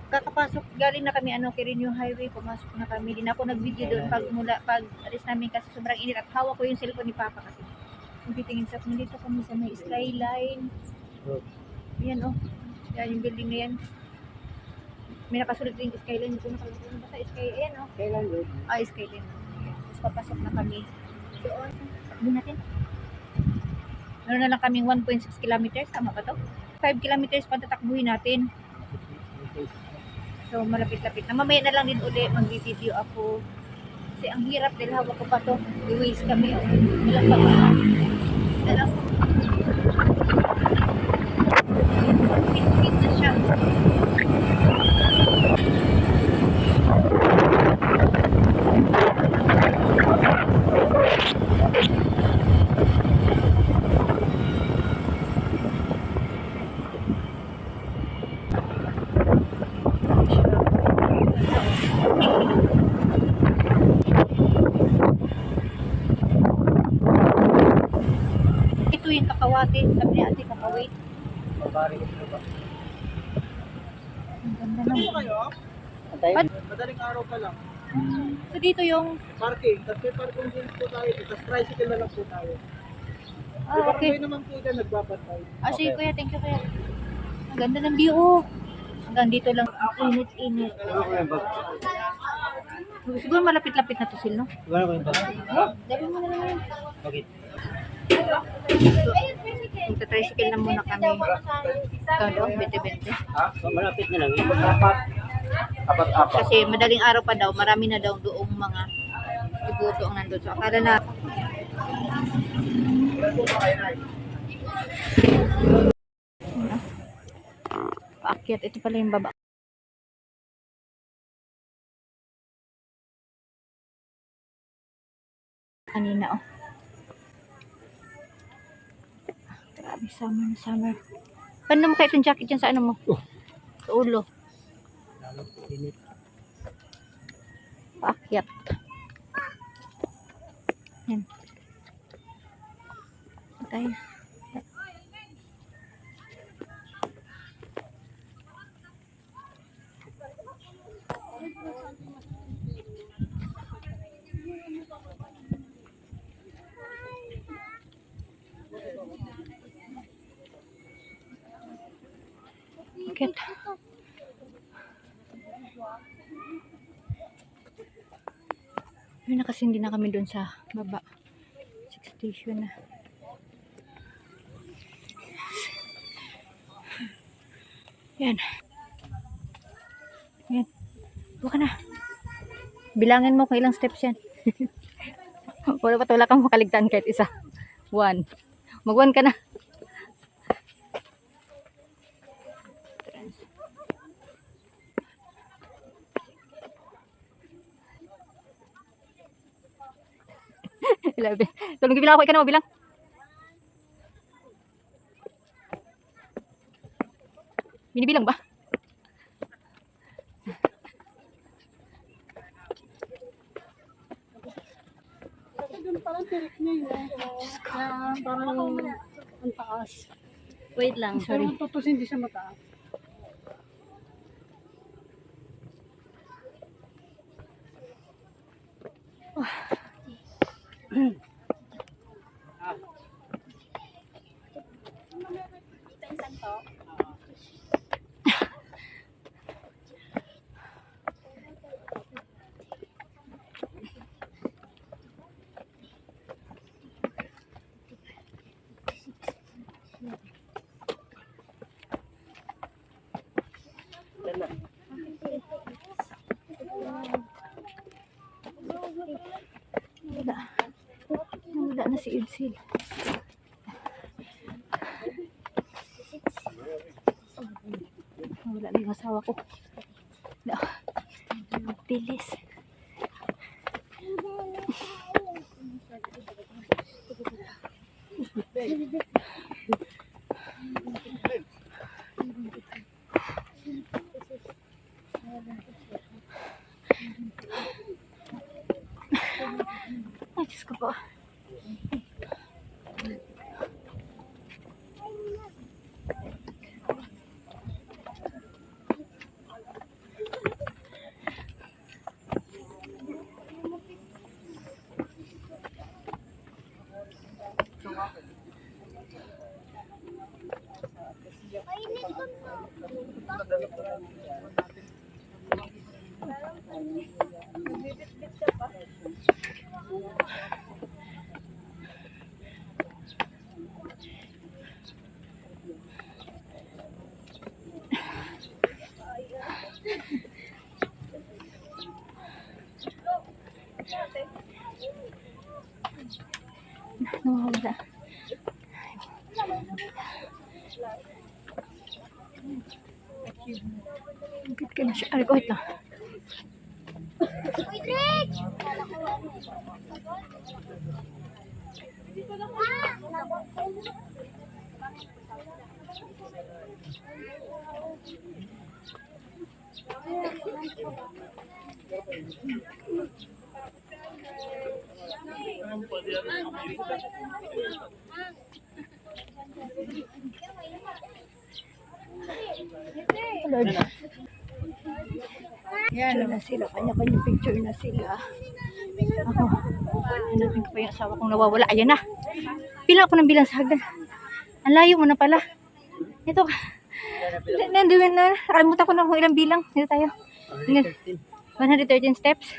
kakapasok, galing na kami Quirino Highway, pumasok na kami. Din ako nag-video doon pag alis namin kasi sobrang init at hawak ko yung cellphone ni Papa kasi. Kung titingin sa nandito kami sa may skyline. Ayan oh. Yan yung building na yan. May nakasulat rin skyline dito, nakalagay ba sa skyline? Ayan oh. Kailan doon? Skyline. Tapos papasok na kami. Doon. Takbo natin. Meron na lang kaming 1.6 kilometers. Tama ba to? 5 kilometers pa tatakbuhin natin. So malapit-lapit na. Mamaya na lang din uli mag-video ako. Kasi ang hirap dahil hawak ko pa to. I-waste kami. Ilang pa ba? Ilang? Pinpin na siya. Ito yung kakawati. Sabi ni ate kakawait. Babari ko ba? Ang ganda naman. Kayo? Ba't? Madaling araw pa lang. So dito yung... Parking. Tapos may parking din po tayo. Tapos tricycle na lang po tayo. okay. May naman po dyan nagbabantay. Sige kuya, thank you kuya. Ang ganda ng view oh. Hanggang dito lang. Init. Siguro malapit-lapit na to sila, no? Wala ko yung bag. Oh, dami mo na naman. Okay. Magta-tricycle na muna kami. Ikaw daw, 20-20. So, malapit na lang. Apat. Kasi madaling araw pa daw, marami na daw doong mga ibuto ang nandun. So, akala na paakyat. Ito pala yung baba. Kanina, oh. Grabe, summer. Paano mo kaya itong jacket dyan sa ano mo? Sa ulo. Paakyat. Yan. Tayo. Bakit? Yun na kasi hindi na kami doon sa baba. 6 station na. Yan. Buka na. Bilangin mo kung ilang steps yan. Wala kang makaligtaan kahit isa. 1. Mag-1 ka na. Tulong bilang ako, ikaw na mo bilang. Binibilang ba? Parang tirik niya yun. Parang ang taas. Wait lang, sorry. Pero tutusin hindi siya mataas. Wala na si Idsil. Wala na yung asawa ko. Bilis. Ay, Diyos ko po. Nagbibit-bit ka pa. Nawawala. Bit ka na siya. Ay, wait lang. Lord. Yan na sila. Kanya-kanya picture na sila. Ako. Hanapin ko pa yung asawa kong nawawala. Ayan na. Pila ako ng bilang sa hagdan. Ang layo mo na pala. Ito. Nandiyan na. Nakalimutan ko na kung ilang bilang. Dito tayo. 113 steps.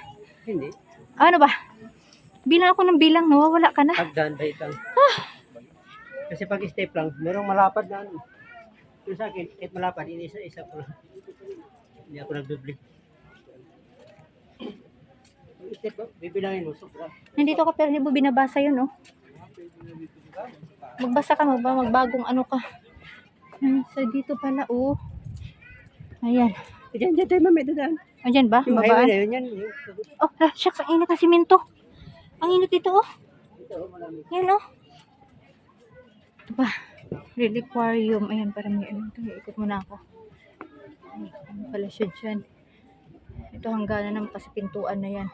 Hindi. Ano ba? Bilang ako ng bilang. Nawawala ka na. Hagdan, baitang. Kasi pag step lang, merong malapad na ano. Yung sa akin, kahit malapad, isa ko lang. Hindi ako nagdubli. Yung step, bibilangin mo, sobra. Nandito ka pero hindi mo binabasa yun, oh. Magbasa ka, magbagong ano ka. So, dito pala, oh. Ayan. Diyan tayo mamay dadaan. Ayan ba? Yung highway Babaan? na yun, yan. Oh, shucks, ang init ng simento. Ang init dito, oh. Yan, oh. Ito ba? Reliquarium. Ayan, para may ano. Ikot muna ako. Ano pala siya dyan. Ito hangganan naman kasi pintuan na yan.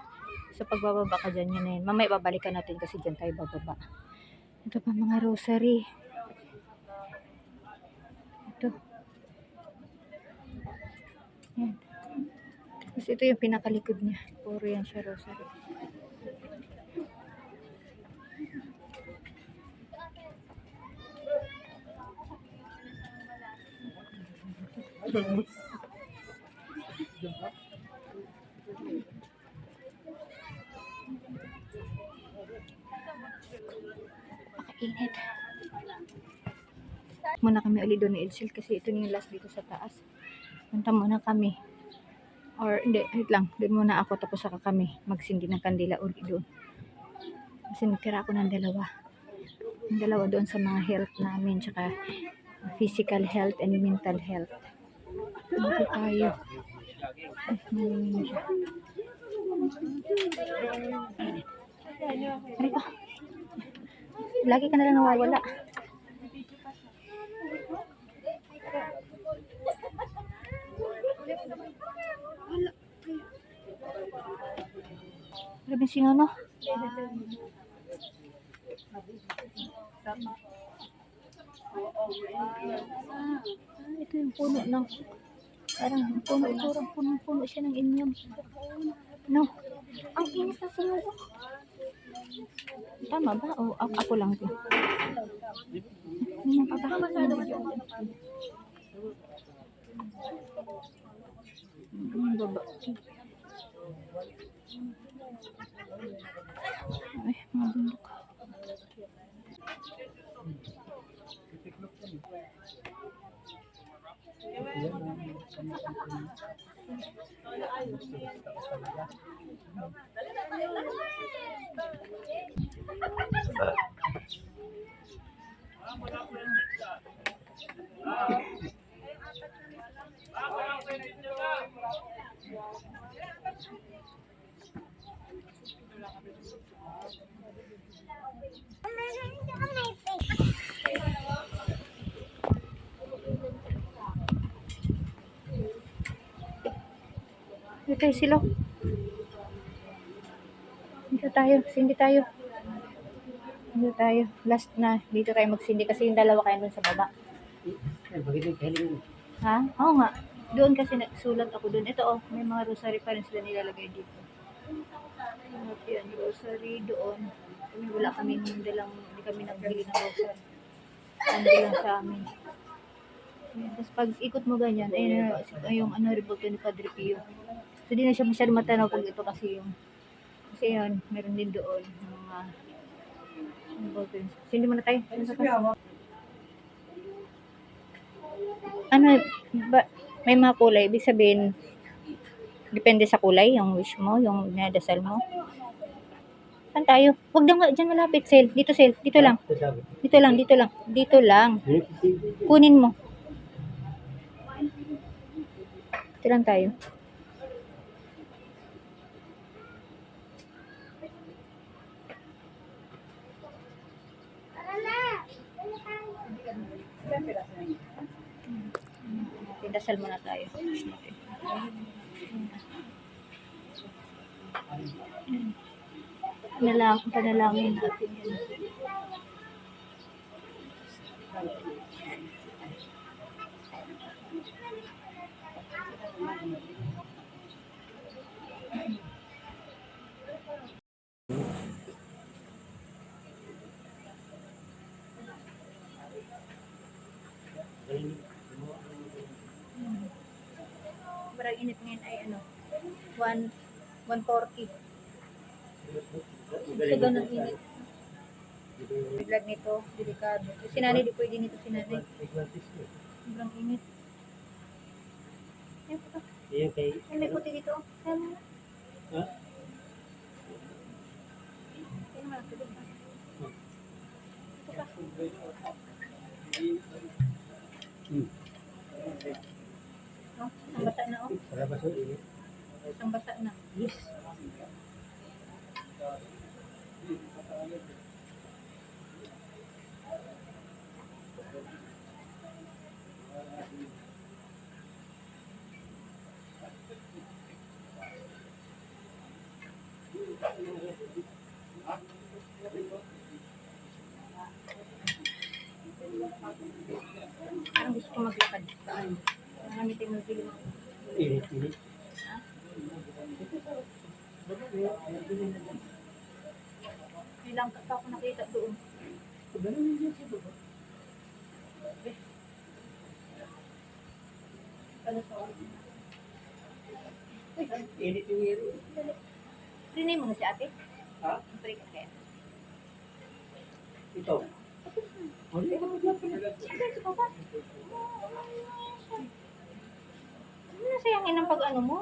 Sa pagbababa ka dyan, yan na yan. Mamaya babalikan natin kasi dyan tayo bababa. Ito pa mga rosary. Ito. Yan. Tapos ito yung pinakalikod niya. Puro yan siya rosary. Pakainit. Muna kami ulit doon ni Elsil kasi ito na yung last dito sa taas. Punta muna kami. Or hindi, wait lang. Doon muna ako tapos saka kami magsindi ng kandila ulit doon. Kasi nagtira ako ng dalawa. Yung dalawa doon sa mga health namin tsaka physical health and mental health. Dito tayo. Ay, nalimin siya. Ay ko. Lagi ka na lang nawawala. Grabe sino no? Ito yung puno ng parang puno ito, puno siya ng inyong. No. Ang init na sa'yo. Tama ba? O ako lang to. Hindi pa ba? Baba. Ay, mga bundok. Dito tayo sila. Dito tayo. Sindi tayo. Dito tayo. Last na. Dito tayo magsindi kasi yung dalawa kayo dun sa baba. Ha? Oo nga. Doon kasi nagsulat ako doon. Ito oh. May mga rosary pa rin sila nilalagay dito. Yan. Rosary doon. Kami wala kaming dalang. Hindi kami nagbili ng rosary. Ano lang sa amin. Tapos pag ikot mo ganyan, yung ano, revolto ni Padre Pio. So, di na siya masyado matanaw pag ito kasi yun, meron din doon mga revolto. So, hindi mo na tayo. Ano, ba, may mga kulay. Ibig sabihin, depende sa kulay, yung wish mo, yung nadasal mo. Saan tayo? Huwag na nga, dyan malapit, Sel. Dito, Sel. Dito lang. Ito sabi. Dito lang, dito lang. Dito lang. Kunin mo. Dito lang tayo. Dasal muna tayo. Panalangin natin yan. Sobrang init ngayon ay ano, 140. So, ganun init. Biglag nito, delikado. Si nanay, di pwede nito si nanay. Sobrang init. Ayan pa. Ayan kay... Ay, may puti dito. Ayan mo na. Ha? Ayan mo na. Ito pa. No? Isang basa na, oh. Para ba sa init? Isang basa na. Yes. Parang gusto ko maglakad. Nangamitin mo dili mo. Init, init. Ilang ka ako nakita doon. Ano sa oras? Uy, Init yung hero. rinay mo na si ate? Ha? Pray ka kaya. Ito. Sige, si Papa. Ano na sayangin ang pag-ano mo?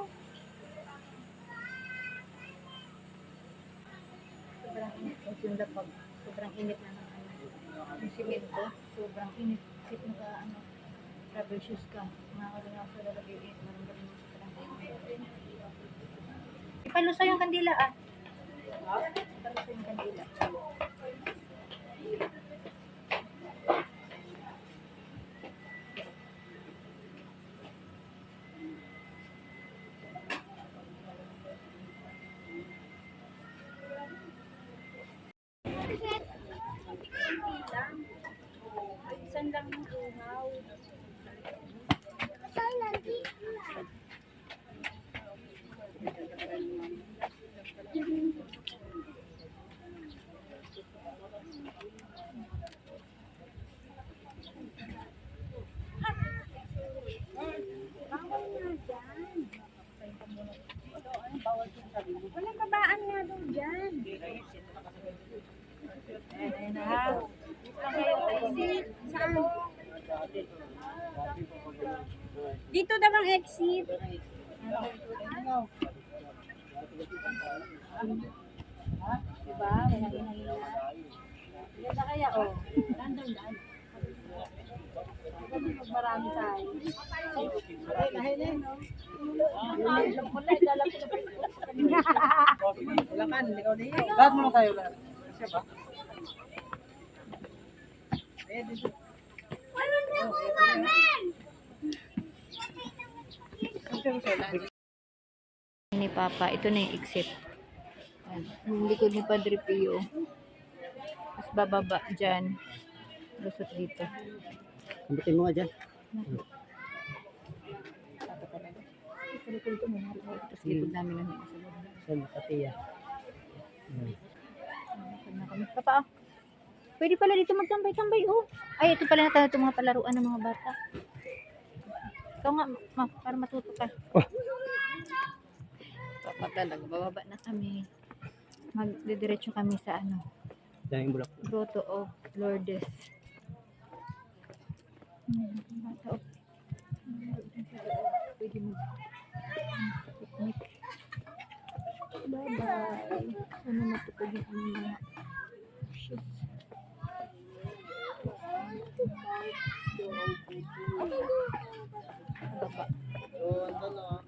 Sobrang init yung lapag. Sobrang init na ng ano. Yung simento. Sobrang init. Kahit naka ano, rubber shoes ka. Makakalingaw sa lalagay init. Maramdaman mo sobrang init. Ipalusa yung kandila ah. Ipalusa yung kandila. Saan lang yung uhaw? Walang babaan nga doon dyan. Ayan na ha. Saan? Dito daw ang exit. Diba? Yan na kaya, oh. Random lang. Marami tayo. Lahat mo na tayo lahat. Siya ba? Ni Papa, ito na yung exit. Ayan. Yung likod ni Padre Pio. Tapos bababa dyan. Lusot dito. Kambutin mo nga dyan. Tapos likod namin na nasa loob. Sa Makatiya. Na kami. Papa, oh. Pwede pala dito magtambay-tambay, oh. Ay, ito pala na tayo itong mga palaruan ng mga bata. Ikaw nga, ma, para matuto ka. Oh. Papatalag, bababa na kami. Magdidiretso kami sa ano, Daming bulak. Grotto of Lourdes. Bata, oh. Pwede mo. Picnic. Bye-bye. Sana matupag yung aming mga shoots. Baba.